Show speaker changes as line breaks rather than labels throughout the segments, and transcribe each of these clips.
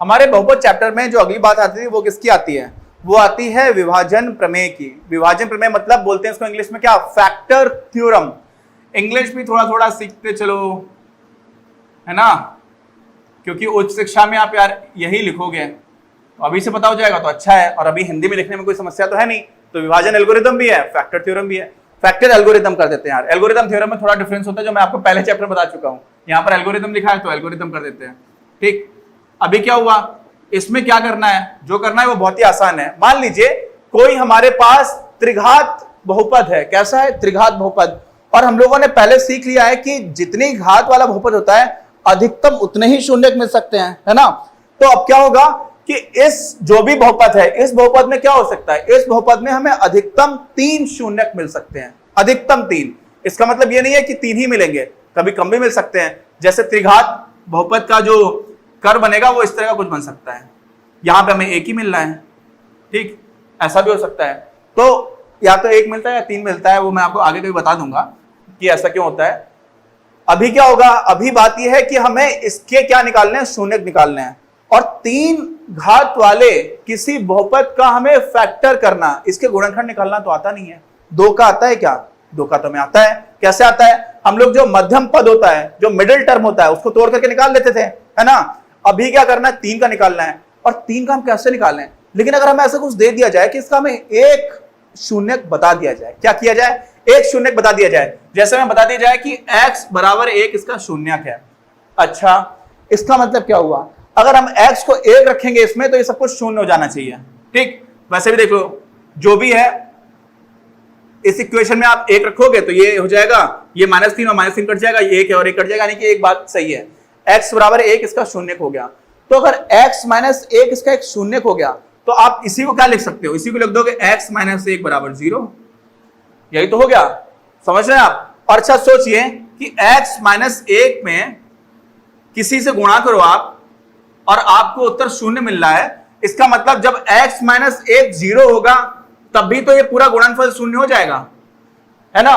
हमारे बहुपद चैप्टर में जो अगली बात आती है वो किसकी आती है? वो आती है विभाजन प्रमेय की। विभाजन प्रमेय मतलब बोलते हैं इसको इंग्लिश में क्या? Factor theorem. इंग्लिश भी थोड़ा थोड़ा सीखते चलो, है ना, क्योंकि उच्च शिक्षा में आप यार यही लिखोगे तो अभी से पता हो जाएगा तो अच्छा है, और अभी हिंदी में लिखने में कोई समस्या तो है नहीं। तो विभाजन एल्गोरिदम भी है, फैक्टर थ्योरम भी है। फैक्टर एल्गोरिदम कर देते हैं यार। एल्गोरिदम थ्योरम में थोड़ा डिफरेंस होता है, जो मैं आपको पहले चैप्टर बता चुका हूं। यहाँ पर एल्गोरिदम लिखा है तो एल्गोरिदम कर देते हैं। ठीक, अभी क्या हुआ, इसमें क्या करना है? जो करना है वो बहुत ही आसान है। मान लीजिए कोई हमारे पास त्रिघात बहुपद है। कैसा है? त्रिघात बहुपद। और हम लोगों ने पहले सीख लिया है कि जितनी घात वाला बहुपद होता है अधिकतम उतने ही शून्य मिल सकते हैं, है ना। तो अब क्या होगा कि इस जो भी बहुपद है, इस बहुपद में क्या हो सकता है? इस बहुपद में हमें अधिकतम 3 शून्य मिल सकते हैं, अधिकतम 3। इसका मतलब यह नहीं है कि 3 ही मिलेंगे, कभी कम भी मिल सकते हैं। जैसे त्रिघात बहुपद का जो कर बनेगा वो इस तरह का कुछ बन सकता है, यहां पे हमें 1 ही मिल रहा है। ठीक, ऐसा भी हो सकता है। तो या तो 1 मिलता है या 3 मिलता है, वो मैं आपको आगे कभी बता दूंगा कि ऐसा क्यों होता है। अभी क्या होगा, अभी बात यह है कि हमें इसके क्या निकालने हैं? शून्य निकालने हैं। और 3 घात वाले किसी बहुपद का हमें फैक्टर करना, इसके गुणनखंड निकालना तो आता नहीं है। 2 का आता है क्या? 2 का तो हमें आता है। कैसे आता है? हम लोग जो मध्यम पद होता है, जो मिडिल टर्म होता है, उसको तोड़ करके निकाल लेते थे, है ना। अभी क्या करना है? 3 का निकालना है। और 3 का हम कैसे निकालें? लेकिन अगर हमें ऐसा कुछ दे दिया जाए कि इसका हमें 1 शून्य बता दिया जाए, क्या किया जाए? 1 शून्य बता दिया जाए। जैसे हमें बता दिया जाए कि x बराबर 1 इसका शून्यक है। अच्छा, इसका मतलब क्या हुआ? अगर हम x को 1 रखेंगे इसमें तो ये सब कुछ शून्य हो जाना चाहिए। ठीक, वैसे भी देख लो, जो भी है इस इक्वेशन में आप 1 रखोगे तो ये हो जाएगा, ये -3 और -3 कट जाएगा, ये 1 है और 1 कट जाएगा, यानी कि एक बात सही है, x बराबर 1 इसका शून्यक हो गया। तो अगर x - 1 इसका एक शून्यक हो गया तो आप इसी को क्या लिख सकते हो? इसी को लिख दोगे x - 1 बराबर 0। यही तो हो गया, समझ रहे हैं आप। और अच्छा सोचिए कि x - 1 में किसी से गुणा करो आप और आपको उत्तर शून्य मिल रहा है। इसका मतलब जब x - 1 0 होगा तब भी तो ये पूरा गुणनफल शून्य हो जाएगा, है ना।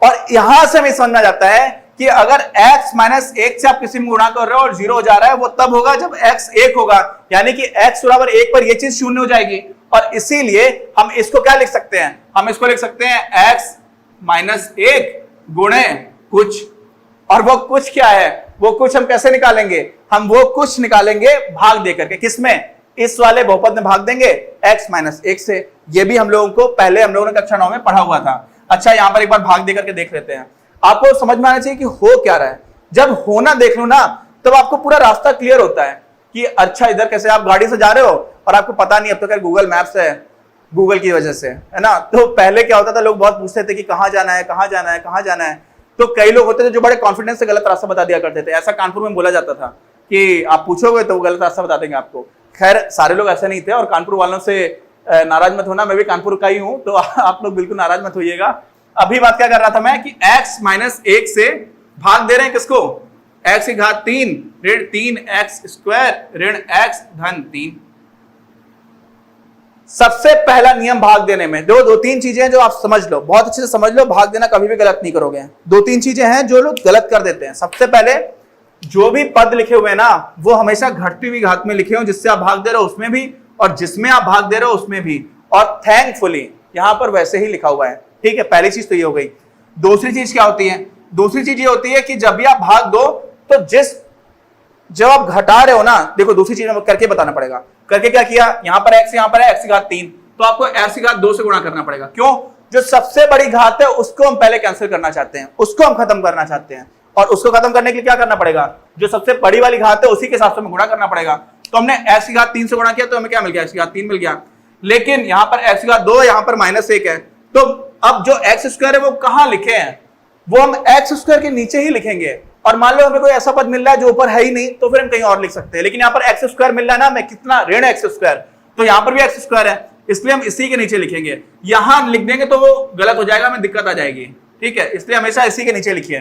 और यहां से हमें समझ में जाता है कि अगर x - 1 से आप किसी में गुणा कर रहे हो और 0 हो जा रहा है, वो तब होगा जब x 1 होगा, यानी कि x बराबर 1 पर ये चीज शून्य हो जाएगी। और इसीलिए हम इसको क्या लिख सकते हैं? हम इसको लिख सकते हैं x - 1 गुणे कुछ। और वो कुछ क्या है? वो कुछ हम कैसे निकालेंगे? हम वो कुछ निकालेंगे भाग दे करके। किसमें? इस वाले बहुपद में भाग देंगे x - 1 से। ये भी हम लोगों को पहले हम लोगों ने कक्षा 9 में पढ़ा हुआ था। अच्छा, यहां पर एक बार भाग दे करके देख लेते हैं। आपको समझ में आना चाहिए कि हो क्या रहा है। जब होना देख लो ना तब आपको पूरा रास्ता क्लियर होता है कि अच्छा इधर कैसे। आप गाड़ी से जा रहे हो और आपको पता नहीं, अब तो खैर गूगल मैप्स है, गूगल की वजह से, है ना। तो पहले क्या होता था, लोग बहुत पूछते थे कि कहां जाना है, कहां जाना है, कहां जाना है। तो कई लोग होते थे जो बड़े कॉन्फिडेंस से गलत रास्ता बता दिया करते थे। ऐसा कानपुर में बोला जाता था कि आप पूछोगे तो वो गलत रास्ता बता देंगे आपको। खैर सारे लोग ऐसे नहीं थे, और कानपुर वालों से नाराज मत होना, मैं भी कानपुर का ही हूं, तो आप लोग बिल्कुल नाराज मत होइएगा। अभी बात क्या कर रहा था मैं कि x - 1 से भाग दे रहे हैं किसको? x की घात 3 ऋण 3x² ऋण x धन 3। सबसे पहला नियम भाग देने में दो तीन चीजें हैं जो आप समझ लो, बहुत अच्छे से समझ लो। भाग देना कभी भी गलत नहीं करोगे। 2-3 चीजें हैं जो लोग गलत कर देते हैं। सबसे पहले, जो भी पद लिखे हुए ना वो हमेशा घटती हुई घात में लिखे हो, जिससे आप भाग दे रहे हो उसमें भी और जिसमें आप भाग दे रहे हो उसमें भी। और थैंकफुली यहां पर वैसे ही लिखा हुआ है। ठीक है, पहली चीज तो ये हो गई। दूसरी चीज क्या होती है? दूसरी चीज ये होती है कि जब भी आप भाग दो तो जब आप घटा रहे हो ना, देखो दूसरी चीज में करके बताना पड़ेगा। करके क्या किया? यहां पर x, यहां पर है x की घात 3, तो आपको x की घात 2 से गुणा करना पड़ेगा। क्यों? जो सबसे बड़ी घात है उसको हम पहले कैंसिल करना चाहते हैं, उसको हम खत्म करना चाहते हैं। और उसको खत्म करने के लिए क्या करना पड़ेगा? जो सबसे बड़ी वाली घात है उसी के साथ में गुणा करना पड़ेगा। तो हमने x की घात 3 से गुणा किया तो हमें क्या मिल गया? x की घात 3 मिल गया। लेकिन यहां पर x की घात 2, यहां पर -1 है, तो अब जो x² है वो कहां लिखे हैं? वो हम x² के नीचे ही लिखेंगे। और मान लो हमें कोई ऐसा पद मिल रहा है जो ऊपर है ही नहीं, तो फिर हम कहीं और लिख सकते हैं। लेकिन यहाँ पर x² मिल रहा है ना हमें, कितना? ऋण x², तो यहाँ पर भी x² है, इसलिए हम इसी के नीचे लिखेंगे। यहां लिख देंगे तो वो गलत हो जाएगा, हमें दिक्कत आ जाएगी। ठीक है, इसलिए हमेशा इसी के नीचे लिखिए।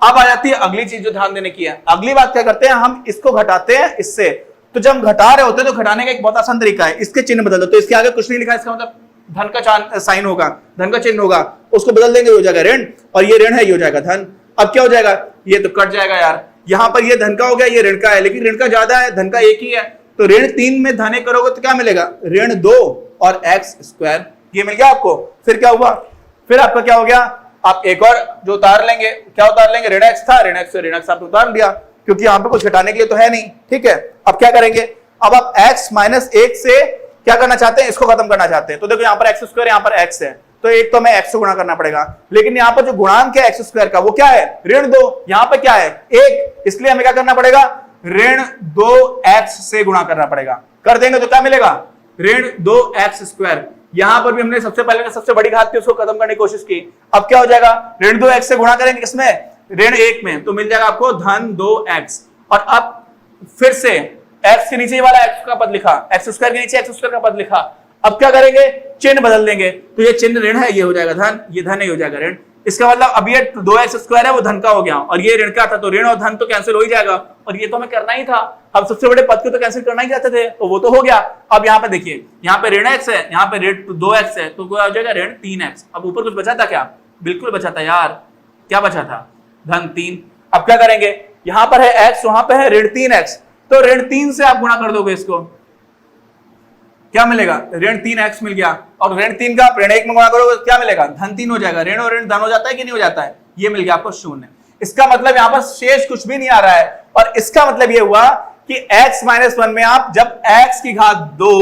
अब आ जाती है अगली चीज जो ध्यान देने की है। अगली बात क्या करते हैं, हम इसको घटाते हैं इससे। तो जब हम घटा रहे होते हैं तो घटाने का एक बहुत आसान तरीका है, इसके चिन्ह बदल दो। तो इसके आगे कुछ नहीं लिखा, इसका मतलब धन का साइन होगा, धन का चिन्ह होगा, उसको बदल देंगे, हो जाएगा ऋण, और ये ऋण है, ये हो जाएगा धन। अब क्या हो जाएगा? ये तो कट जाएगा यार, यहां पर ये धन का हो गया, ये ऋण का है, लेकिन ऋण का ज्यादा है, धन का एक ही है, तो ऋण 3 में धन 1 करोगे तो क्या मिलेगा, ऋण 2 और एक्स स्क्वायर, ये मिल गया आपको। फिर क्या हुआ, फिर आपका क्या हो गया, आप एक और जो उतार लेंगे, क्या उतार लेंगे, ऋण एक्स था, ऋण एक्स से ऋण एक्स आपने उतार लिया, क्योंकि यहां पे कुछ घटाने के लिए तो है नहीं, ठीक है। अब क्या करेंगे, अब आप x माइनस 1 से क्या करना चाहते हैं, इसको खत्म करना चाहते हैं, तो देखो यहां पर एक्स स्क्वायर, यहां पर x है, तो एक तो मैं x से गुणा करना पड़ेगा, लेकिन यहां पर जो गुणांक है एक्स स्क्वायर का वो क्या है, ऋण 2, यहां पर क्या है 1, इसलिए हमें क्या करना पड़ेगा, ऋण 2x से गुणा करना पड़ेगा। कर देंगे तो क्या मिलेगा, ऋण 2x स्क्वायर। यहां पर भी हमने सबसे पहले सबसे बड़ी घात थी उसको खत्म करने की कोशिश की, अब क्या हो जाएगा, ऋण 2x से गुणा करेंगे किसमें, ऋण 1 में, तो मिल जाएगा आपको धन 2x। और अब फिर से x के नीचे वाला x का पद लिखा, x स्क्वायर के नीचे x स्क्वायर का पद लिखा, अब क्या करेंगे, चिन्ह बदल देंगे, तो ये चिन्ह ऋण है, ये हो जाएगा धन, ये धन हो जाएगा ऋण। इसका मतलब अब ये 2x स्क्वायर है वो धन का हो गया, और ये ऋण का था, तो ऋण और धन तो कैंसिल हो ही जाएगा, और ये तो हमें करना ही था, हम सबसे बड़े पद को तो कैंसिल करना ही चाहते थे, तो वो तो हो गया। अब यहाँ पे देखिए, यहाँ पे ऋण x है, यहाँ पे ऋण 2x है, तो क्या हो जाएगा, ऋण 3x। अब ऊपर कुछ बचा था क्या, बिल्कुल बचा था यार, क्या बचा था, धन 3। अब क्या करेंगे, यहां पर है x, वहां पे है ऋण 3x, तो ऋण 3 से आप गुणा कर दोगे इसको, क्या मिलेगा, ऋण 3x मिल गया, और ऋण 3 का ऋण 1 में गुणा करोगे तो क्या मिलेगा, धन 3 हो जाएगा, ऋण और ऋण धन हो जाता है कि नहीं हो जाता है, ये मिल गया आपको 0। इसका मतलब यहां पर शेष कुछ भी नहीं आ रहा है, और इसका मतलब ये हुआ कि x माइनस 1 में आप जब x की घात 2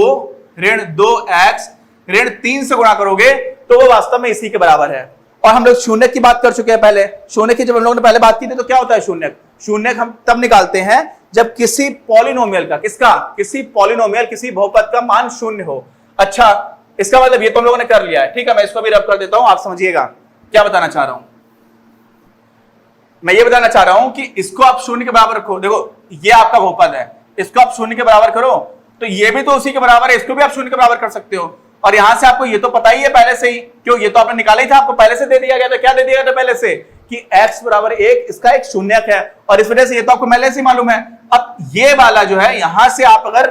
ऋण 2x ऋण 3 से गुणा करोगे तो वो वास्तव में इसी के बराबर है। और हम लोग शून्य की बात कर चुके हैं पहले, शून्य की जब हम लोगों ने पहले बात की थी तो क्या होता है शून्य, शून्य हम तब निकालते हैं जब किसी पॉलिनोमियल का, किसका, किसी पॉलिनोमियल किसी बहुपद का मान शून्य हो। अच्छा, इसका मतलब ये तो हम लोगों ने कर लिया है, ठीक है, मैं इसको भी रब कर देता हूं, आप समझिएगा क्या बताना चाह रहा हूं। मैं ये बताना चाह रहा हूं कि इसको आप शून्य के बराबर रखो, देखो ये आपका बहुपद है, इसको आप शून्य के बराबर करो तो ये भी तो उसी के बराबर है, इसको भी आप शून्य के बराबर कर सकते हो। और यहां से आपको ये तो पता ही है पहले से ही, क्यों, ये तो आपने निकाला ही था, आपको पहले से दे दिया गया था, क्या दे दिया गया था पहले से, कि x बराबर 1 इसका एक शून्यक है, और इस वजह से ये तो आपको पहले से ही मालूम है। अब ये वाला जो है, यहां से आप अगर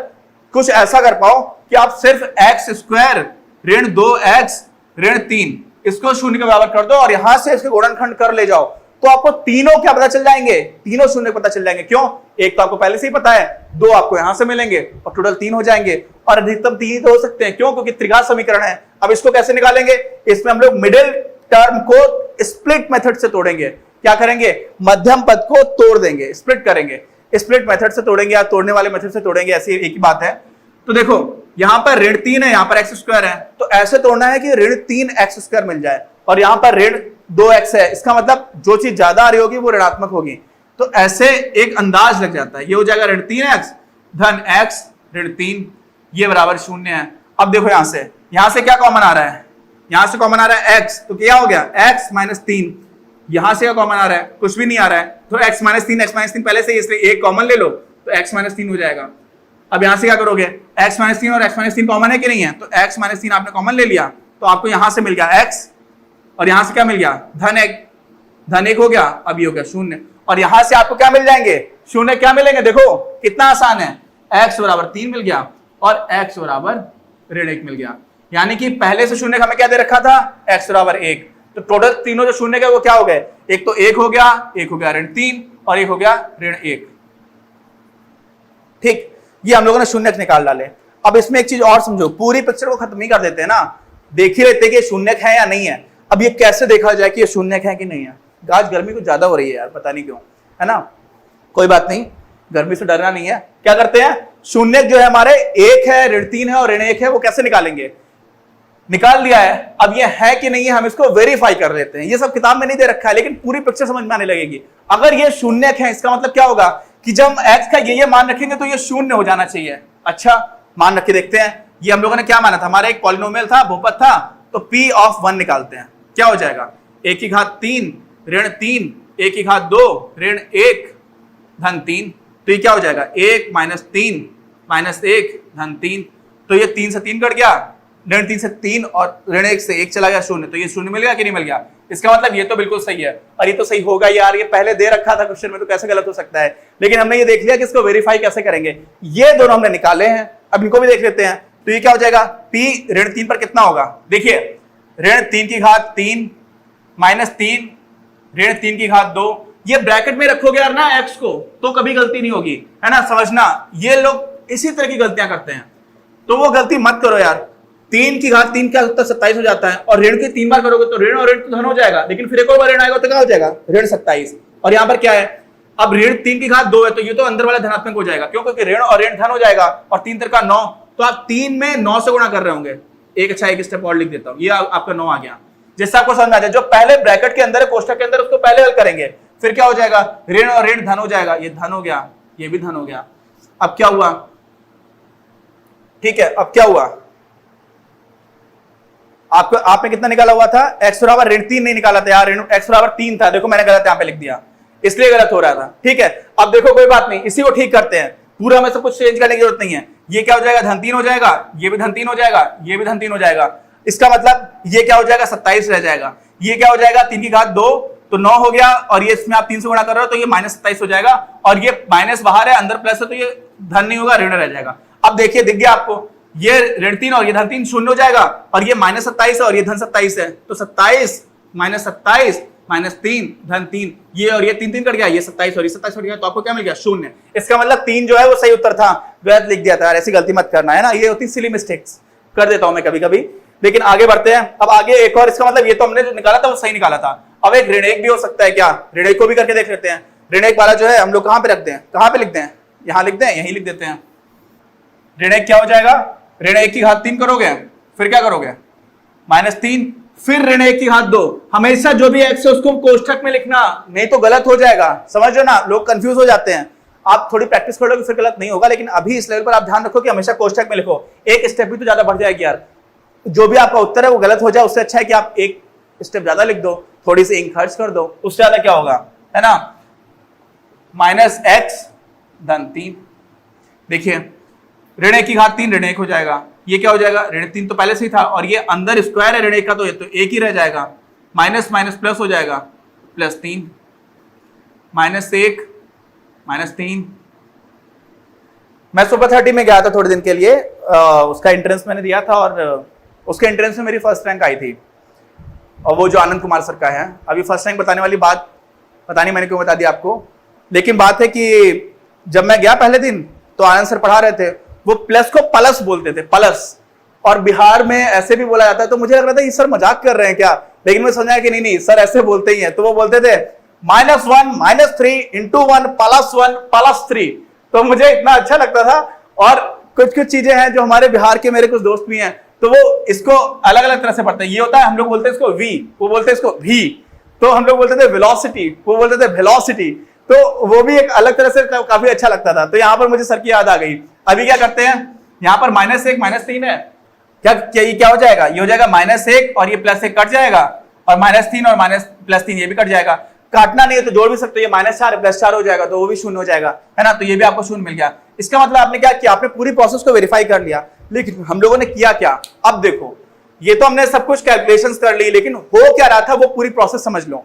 कुछ ऐसा कर पाओ कि आप सिर्फ x स्क्वायर ऋण 2x ऋण 3 इसको शून्य के बराबर कर दो और यहां से इसके गुणनखंड कर ले जाओ, तो आपको तीनों क्या पता चल जाएंगे, तीनों शून्य पता चल जाएंगे। क्यों, एक तो आपको पहले से ही पता है, 2 आपको यहां से मिलेंगे और टोटल 3 हो जाएंगे, और अधिकतम 3 ही तो हो सकते हैं, क्यों, क्योंकि त्रिघात समीकरण है। अब इसको कैसे निकालेंगे, इसमें हम लोग मिडिल टर्म को स्प्लिट मेथड से तोड़ेंगे। क्या करेंगे, मध्यम पद को तोड़ देंगे, स्प्लिट करेंगे, स्प्लिट मेथड से तोड़ेंगे या तोड़ने वाले मेथड से तोड़ेंगे, ऐसी एक ही बात है। तो देखो यहां पर ऋण 3 है, यहां पर x स्क्वायर है, तो ऐसे तोड़ना है कि ऋण 3x स्क्वायर मिल जाए, और यहां पर ऋण 2x है, इसका मतलब जो चीज ज्यादा आ रही होगी वो ऋणात्मक होगी, तो ऐसे एक अंदाज लग जाता है, ये हो जाएगा ऋण 3x धन x ऋण 3, ये बराबर 0 है। अब देखो यहां से क्या कॉमन आ रहा है, यहां से कॉमन आ रहा है x, तो क्या हो गया x माइनस 3, यहां से क्या कॉमन आ रहा है, कुछ भी नहीं आ रहा है, तो x माइनस 3 पहले से, इसलिए एक कॉमन ले लो तो x माइनस 3 हो जाएगा। अब यहां से क्या करोगे, x माइनस 3 और x माइनस 3 कॉमन है कि नहीं है, तो x माइनस 3 आपने कॉमन ले लिया, तो आपको यहां से मिल गया x, और यहां से क्या मिल गया, धन 1 हो गया, अब ये हो गया 0, और यहां से आपको क्या मिल जाएंगे, 0 क्या मिलेंगे, देखो कितना आसान है, x बराबर 3 मिल गया और x बराबर ऋण 1 मिल गया, यानी कि पहले से 0 हमें क्या दे रखा था, x बराबर 1, तो टोटल तीनों जो 0 के वो क्या हो गए, एक तो 1 हो गया, एक हो गया ऋण 3 और एक हो गया ऋण 1, ठीक, ये हम लोगों ने शून्यक निकाल डाले। अब इसमें एक चीज और समझो, पूरी पिक्चर को खत्म ही कर देते हैं ना, देख ही लेते हैं कि शून्यक है या नहीं है। अब ये कैसे देखा जाए कि ये शून्यक है कि नहीं है, आज गर्मी कुछ ज्यादा हो रही है यार, पता नहीं क्यों, है ना, कोई बात नहीं, गर्मी से डरना नहीं है। क्या करते हैं, शून्यक जो है हमारे 1 है ऋण 3 है और ऋण 1 है, वो कैसे निकालेंगे, निकाल लिया है, अब ये है कि नहीं है हम इसको वेरीफाई कर लेते हैं। ये सब किताब में नहीं दे रखा है, लेकिन पूरी पिक्चर समझ में आने लगेगी। अगर ये शून्यक है, इसका मतलब क्या होगा कि जब हम x का ये मान रखेंगे तो ये 0 हो जाना चाहिए। अच्छा, मान रख के देखते हैं, ये हम लोगों ने क्या माना था, हमारा एक पॉलिनोमियल था, बहुपद था, तो p ऑफ 1 निकालते हैं, क्या हो जाएगा, 1 की घात 3 ऋण 3 1 की घात 2 ऋण 1 धन 3, तो ये क्या हो जाएगा, 1 माइनस 3 माइनस 1 धन 3, तो ये 3 से 3 कट गया, ऋण 3 से 3 और ऋण 1 से 1 चला गया 0, तो ये 0 मिल गया कि नहीं मिल गया। इसका मतलब ये तो बिल्कुल सही है, और ये तो सही होगा यार, ये पहले दे रखा था क्वेश्चन में, तो कैसे गलत हो सकता है, लेकिन हमने ये देख लिया कि इसको वेरीफाई कैसे करेंगे। ये दोनों हमने निकाले हैं, अब इनको भी देख लेते हैं। तो ये क्या हो जाएगा, p ऋण 3 पर कितना होगा, देखिए ऋण 3 की घात 3 माइनस 3 ऋण 3 की घात 2, ये ब्रैकेट में रखोगे यार ना x को तो कभी गलती नहीं होगी, है ना, समझना। ये लोग इसी तरह की गलतियां करते हैं, तो वो गलती मत करो यार। 3 की घात 3 क्या होता है 27 हो जाता है, और ऋण के 3 बार करोगे तो ऋण और ऋण तो धन हो जाएगा, लेकिन फिर एक और बार ऋण आएगा तो क्या हो जाएगा, ऋण 27। और यहाँ पर क्या है, अब ऋण 3 की घात 2 है तो ये तो अंदर वाला धनात्मक हो जाएगा, क्यों, क्योंकि ऋण और ऋण धन हो जाएगा, और 3 3 का 9, तो आप 3 में 9 से गुणा कर रहे होंगे। एक स्टेप और लिख देता हूं, ये आपका 9 आ गया। जिससे आपको समझ में आ जाए, जो पहले ब्रैकेट के अंदर है, कोष्ठक के अंदर, उसको पहले हल करेंगे, फिर क्या हो जाएगा, ऋण और ऋण धन हो जाएगा, ये धन हो गया, ये भी धन हो गया। अब क्या हुआ, ठीक है, अब क्या हुआ, आपने कितना निकाला हुआ था, x बराबर ऋण 3 नहीं निकाला था यार, ऋण x बराबर 3 था, देखो मैंने गलत यहां पे लिख दिया, इसलिए गलत हो रहा था। ठीक है, अब देखो कोई बात नहीं, इसी को ठीक करते हैं, पूरा में सब कुछ चेंज करने की जरूरत नहीं है। ये क्या हो जाएगा, धन 3 हो जाएगा, ये भी धन 3 हो जाएगा, ये भी धन 3 हो जाएगा। इसका मतलब ये क्या हो जाएगा, 27 रह जाएगा। ये क्या हो जाएगा, 3 की घात 2 तो 9 हो गया, और ये इसमें आप 3 से गुणा कर रहे हो तो ये -27 हो जाएगा, और ये माइनस बाहर है, अंदर प्लस है, तो ये धन नहीं होगा, ऋण रह जाएगा। अब देखिए, दिख गया आपको, ये ऋण 3 और ये धन 3 शून्य हो जाएगा, और ये -27 है और ये धन 27 है, तो 27 -27 -3 धन 3, ये और ये 3 3 कट गया, ये 27 और ये 27 कट गया, तो आपको क्या मिल गया, शून्य। इसका मतलब 3 जो है वो सही उत्तर था, गलत लिख दिया था। ऐसी गलती मत करना, है ना, ये होती सिली मिस्टेक्स कर देता हूं मैं कभी कभी। लेकिन आगे बढ़ते हैं, अब आगे एक और, इसका मतलब ये तो हमने जो निकाला था वो सही निकाला था। अब एक ऋण 1 भी हो सकता है क्या, ऋण 1 को भी करके देख लेते हैं। ऋण 1 वाला जो है हम लोग कहां पे रखते हैं, कहां पे लिखते हैं, यहां लिखते हैं, यहीं लिख देते हैं। ऋण 1 क्या हो जाएगा, ऋण 1 की घात 3 करोगे, फिर क्या करोगे, -3, फिर ऋण 1 की घात 2। हमेशा जो भी x है उसको कोष्ठक में लिखना, नहीं तो गलत हो जाएगा, समझो ना, लोग कंफ्यूज हो जाते हैं। आप थोड़ी प्रैक्टिस करोगे फिर गलत नहीं होगा, लेकिन अभी इस लेवल पर आप ध्यान रखो कि हमेशा कोष्ठक में लिखो। एक स्टेप भी तो ज्यादा बढ़ जाएगी यार, जो भी आपका उत्तर है वो गलत हो जाए, उससे अच्छा है कि आप एक स्टेप ज्यादा लिख दो, थोड़ी सी इंक खर्च कर दो, उससे ज्यादा क्या होगा, है ना। -x धन 3, देखिए ऋण 1 की घात 3 ऋण 1 हो जाएगा, ये क्या हो जाएगा, ऋण 3 तो पहले से ही था, और ये अंदर स्क्वायर है ऋण 1 का, तो ये तो 1 ही रह जाएगा, माइनस माइनस प्लस हो जाएगा, +3 -1 -3। मैं सुपर 30 में गया था थोड़े दिन के लिए, उसका एंट्रेंस मैंने दिया था, और उसके एंट्रेंस में मेरी फर्स्ट रैंक आई थी, और वो जो आनंद कुमार सर का है। अभी फर्स्ट रैंक बताने वाली बात पता नहीं मैंने क्यों बता दिया आपको, लेकिन बात है कि जब मैं गया पहले दिन तो आनंद सर पढ़ा रहे थे, वो प्लस को प्लस बोलते थे, प्लस, और बिहार में ऐसे भी बोला जाता है, तो मुझे लग रहा था ये सर मजाक कर रहे हैं क्या, लेकिन मैं समझा कि नहीं सर ऐसे बोलते ही हैं। तो वो बोलते थे -1 -3 × 1 +1 +3, तो मुझे इतना अच्छा लगता था। और कुछ कुछ चीजें हैं जो हमारे बिहार के मेरे कुछ दोस्त भी हैं, तो वो इसको अलग अलग तरह से पढ़ते हैं। ये होता है, हम लोग बोलते हैं इसको वी, वो बोलते हैं इसको भी, तो हम लोग बोलते थे वेलोसिटी, वो बोलते थे वेलोसिटी, तो वो भी एक अलग तरह से काफी अच्छा लगता था। तो यहाँ पर मुझे सर की याद आ गई। अभी क्या करते हैं, यहाँ पर -1 -3 है, क्या ये क्या हो जाएगा, ये हो जाएगा -1 और ये +1 कट जाएगा, और -3 और +3 ये भी कट जाएगा। काटना नहीं है तो जोड़ भी सकते हो, ये -4 +4 हो जाएगा, तो वो भी 0 हो जाएगा, है ना, तो ये भी आपको 0 मिल गया। इसका मतलब आपने क्या किया, आपने पूरी प्रोसेस को वेरीफाई कर लिया। लेकिन हम लोगों ने किया क्या, अब देखो, ये तो हमने सब कुछ कैलकुलेशंस कर ली, लेकिन हो क्या रहा था वो पूरी प्रोसेस समझ लो।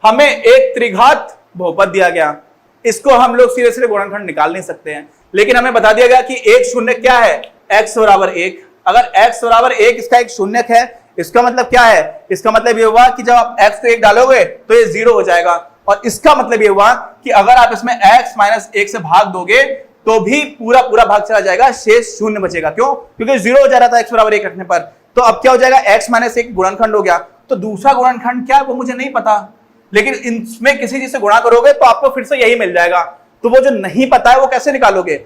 हमें एक त्रिघात बहुपद दिया गया, इसको हम लोग सीधे सीधे गुणनखंड निकाल नहीं सकते हैं, लेकिन हमें बता दिया गया कि एक शून्य क्या है, x बराबर 1। अगर x बराबर 1 इसका एक शून्य है, इसका मतलब क्या है, इसका मतलब ये हुआ कि जब आप x को 1 डालोगे तो ये 0 हो जाएगा, और इसका मतलब ये हुआ कि अगर आप इसमें x - 1 से भाग दोगे तो भी पूरा पूरा भाग चला जाएगा, शेष 0 बचेगा। क्यों, क्योंकि 0 हो जा रहा था x बराबर 1 रखने पर। तो अब क्या हो जाएगा, x - 1 गुणनखंड हो गया। तो दूसरा गुणनखंड क्या है वो मुझे नहीं पता, लेकिन इसमें किसी चीज से गुणा करोगे तो आपको फिर से यही मिल जाएगा। तो वो जो नहीं पता है वो कैसे निकालोगे,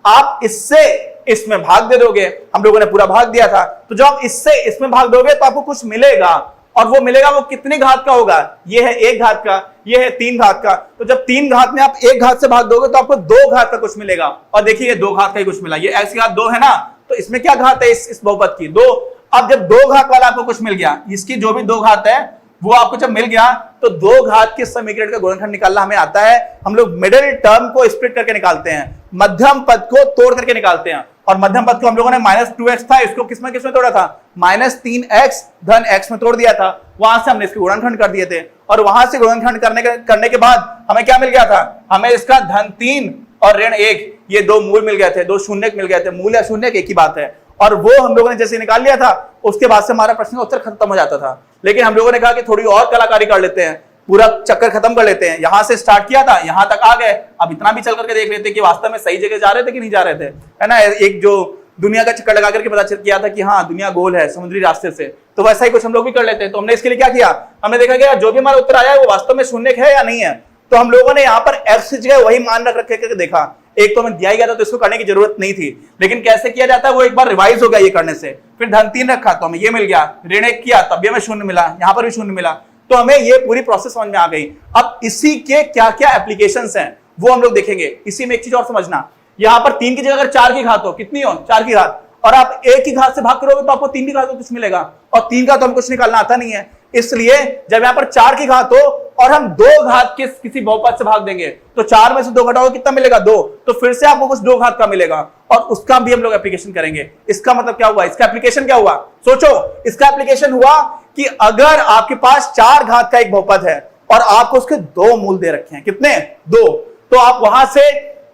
आप इससे इसमें भाग दे दोगे, हम लोगों ने पूरा भाग दिया था, तो जब आप इससे इसमें भाग दोगे तो आपको कुछ मिलेगा, और वो मिलेगा वो कितनी घात का होगा, ये है 1 घात का, ये है 3 घात का। तो जब 3 घात में आप 1 घात से भाग दोगे तो आपको 2 घात का कुछ मिलेगा, और देखिए ये 2 घात का ही कुछ मिला, ये x की घात 2 है ना, तो इसमें क्या घात है, इस बहुपद की 2। अब जब 2 घात वाला आपको कुछ मिल गया, इसकी जो भी 2 घात है वो आपको जब मिल गया, तो 2 घात के समीकरण का गुणनखंड निकालना हमें आता है। हम लोग मिडिल टर्म को स्प्लिट करके निकालते हैं, मध्यम पद को तोड़ करके निकालते हैं, और मध्यम पद को हम लोगों ने -2x था, इसको किसमें किसमें तोड़ा था, -3x धन x में तोड़ दिया था, वहां से हमने इसके गुणनखंड कर दिए थे, और वहां से गुणनखंड करने के बाद हमें क्या मिल गया था, हमें इसका धन 3 और ऋण 1 ये 2 मूल मिल गए थे, 2 शून्य मिल गए थे, मूल या शून्य एक ही बात है, और वो हम लोगों ने जैसे निकाल लिया था, उसके बाद से हमारा प्रश्न का उत्तर खत्म हो जाता था। लेकिन हम लोगों ने कहा कि थोड़ी और कलाकारी कर लेते हैं, पूरा चक्कर खत्म कर लेते हैं। यहां से स्टार्ट किया था, यहां तक आ गए, अब इतना भी चल करके देख लेते हैं कि वास्तव में सही जगह जा रहे थे कि नहीं जा रहे थे, है ना। एक जो दुनिया का चक्कर लगा करके पता चल किया था कि हाँ दुनिया गोल है समुद्री रास्ते से, तो वैसा ही कुछ हम लोग भी कर लेते हैं। तो हमने इसके लिए क्या किया, हमने देखा कि जो भी हमारा उत्तर आया है वो वास्तव में शून्य है या नहीं है। तो हम लोगों ने यहाँ पर एफ की जगह वही मान रख करके देखा। एक तो हमें दिया गया था तो इसको करने की जरूरत नहीं थी, लेकिन कैसे किया जाता है वो एक बार रिवाइज हो गया ये करने से। फिर धन 3 रखा तो हमें ये मिल गया, ऋण 1 किया तब भी हमें शून्य मिला, यहाँ पर भी शून्य मिला। तो हमें ये पूरी प्रोसेस समझ में आ गई। अब इसी के क्या क्या एप्लीकेशंस हैं वो हम लोग देखेंगे। इसी में एक चीज और समझना, यहाँ पर 3 की जगह अगर 4 की घात हो, कितनी हो 4 की घात, और आप 1 की घात से भाग करोगे तो आपको 3 की घात में कुछ मिलेगा, और 3 का तो हमें कुछ निकालना आता नहीं है। इसलिए जब यहाँ पर 4 की घात हो और हम 2 घात के किसी बहुपद से भाग देंगे तो 4 में से 2 घटाओगे कितना मिलेगा 2, तो फिर से आपको कुछ 2 घात का मिलेगा, और उसका भी हम लोग एप्लीकेशन करेंगे। इसका मतलब क्या हुआ, इसका एप्लीकेशन क्या हुआ, सोचो। इसका एप्लीकेशन हुआ कि अगर आपके पास 4 घात का एक बहुपद है और आपको उसके 2 मूल दे रखे हैं, कितने 2, तो आप वहां से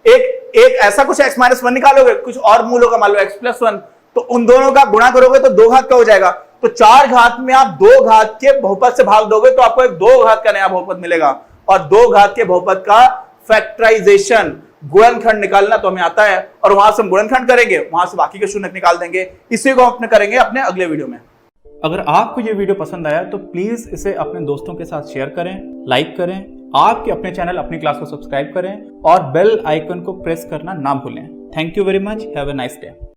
एक ऐसा कुछ x-1 निकालोगे, कुछ और मूल होगा मान लो x+1, तो उन दोनों का गुणा करोगे तो 2 घात का हो जाएगा। तो 4 घात में आप 2 घात के बहुपद से भाग दोगे तो आपको एक 2 घात का नया बहुपद मिलेगा, और 2 घात के बहुपद का फैक्टराइजेशन गुणनखंड निकालना तो हमें आता है, और वहां से हम गुणनखंड करेंगे, वहां से बाकी के शून्य निकाल देंगे। इसी को हम करेंगे अपने अगले वीडियो में। अगर आपको ये वीडियो पसंद आया तो प्लीज इसे अपने दोस्तों के साथ शेयर करें, लाइक करें, आपके अपने चैनल अपनी क्लास को सब्सक्राइब करें और बेल आइकन को प्रेस करना ना भूलें। Thank you very much, have a nice day.